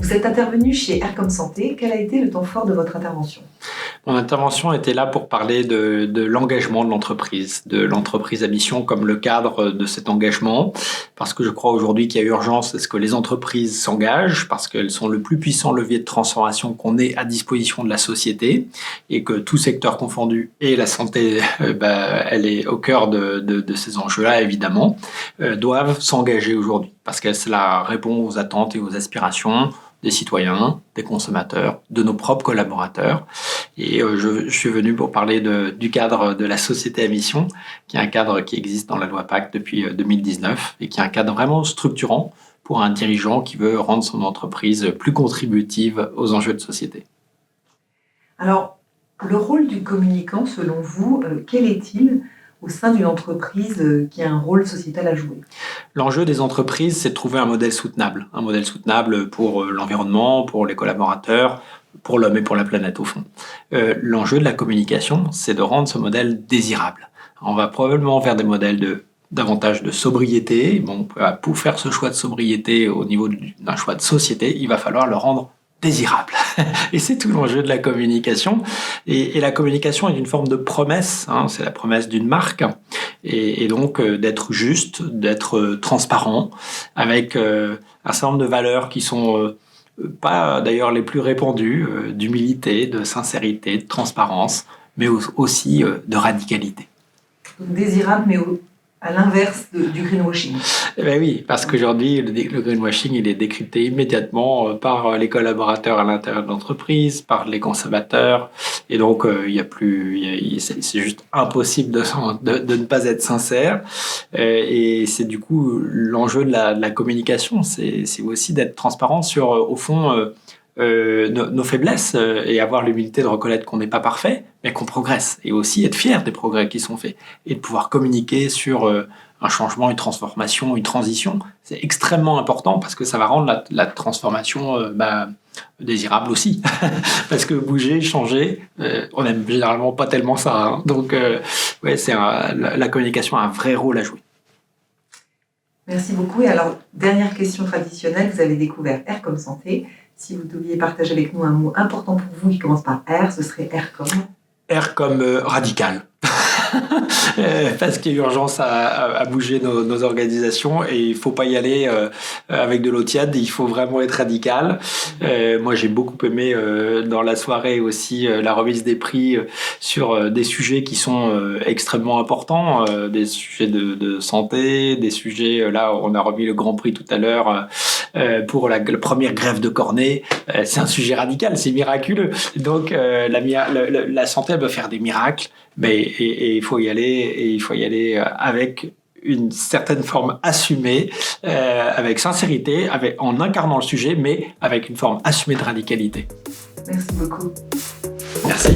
Vous êtes intervenu chez Aircom Santé. Quel a été le temps fort de votre intervention? Mon intervention était là pour parler de l'engagement de l'entreprise à mission comme le cadre de cet engagement, parce que je crois aujourd'hui qu'il y a urgence à ce que les entreprises s'engagent, parce qu'elles sont le plus puissant levier de transformation qu'on ait à disposition de la société, et que tout secteur confondu, et la santé, elle est au cœur de ces enjeux-là, évidemment, doivent s'engager aujourd'hui, parce que cela répond aux attentes et aux aspirations des citoyens, des consommateurs, de nos propres collaborateurs. Et je suis venu pour parler du cadre de la société à mission, qui est un cadre qui existe dans la loi Pacte depuis 2019 et qui est un cadre vraiment structurant pour un dirigeant qui veut rendre son entreprise plus contributive aux enjeux de société. Alors, le rôle du communicant, selon vous, quel est-il au sein d'une entreprise qui a un rôle sociétal à jouer? L'enjeu des entreprises, c'est de trouver un modèle soutenable pour l'environnement, pour les collaborateurs, pour l'homme et pour la planète au fond. L'enjeu de la communication, c'est de rendre ce modèle désirable. On va probablement vers des modèles davantage de sobriété. Bon, pour faire ce choix de sobriété au niveau d'un choix de société, il va falloir le rendre désirable. Et c'est tout l'enjeu de la communication. Et la communication est une forme de promesse, c'est la promesse d'une marque. Et donc d'être juste, d'être transparent, avec un certain nombre de valeurs qui sont pas d'ailleurs les plus répandues, d'humilité, de sincérité, de transparence, mais aussi de radicalité. Donc désirable, mais à l'inverse du greenwashing. Ben oui, parce qu'aujourd'hui, le greenwashing, il est décrypté immédiatement par les collaborateurs à l'intérieur de l'entreprise, par les consommateurs, et donc c'est juste impossible de ne pas être sincère. Et c'est du coup l'enjeu de la communication, c'est aussi d'être transparent sur, au fond, nos faiblesses et avoir l'humilité de reconnaître qu'on n'est pas parfait, mais qu'on progresse, et aussi être fier des progrès qui sont faits, et de pouvoir communiquer sur un changement, une transformation, une transition. C'est extrêmement important parce que ça va rendre la transformation désirable aussi. Parce que bouger, changer, on n'aime généralement pas tellement ça. Donc, la communication a un vrai rôle à jouer. Merci beaucoup. Et alors, dernière question traditionnelle, vous avez découvert Aircom Santé. Si vous deviez partager avec nous un mot important pour vous qui commence par R, ce serait R comme? R comme radical. Parce qu'il y a urgence à bouger nos organisations et il ne faut pas y aller avec de l'eau tiède, il faut vraiment être radical. Moi, j'ai beaucoup aimé dans la soirée aussi la remise des prix sur des sujets qui sont extrêmement importants, des sujets de santé, des sujets, là on a remis le Grand Prix tout à l'heure pour la première greffe de cornée. C'est un sujet radical, c'est miraculeux. Donc la santé, elle peut faire des miracles, mais il faut y aller avec une certaine forme assumée, avec sincérité, en incarnant le sujet, mais avec une forme assumée de radicalité. Merci beaucoup. Merci.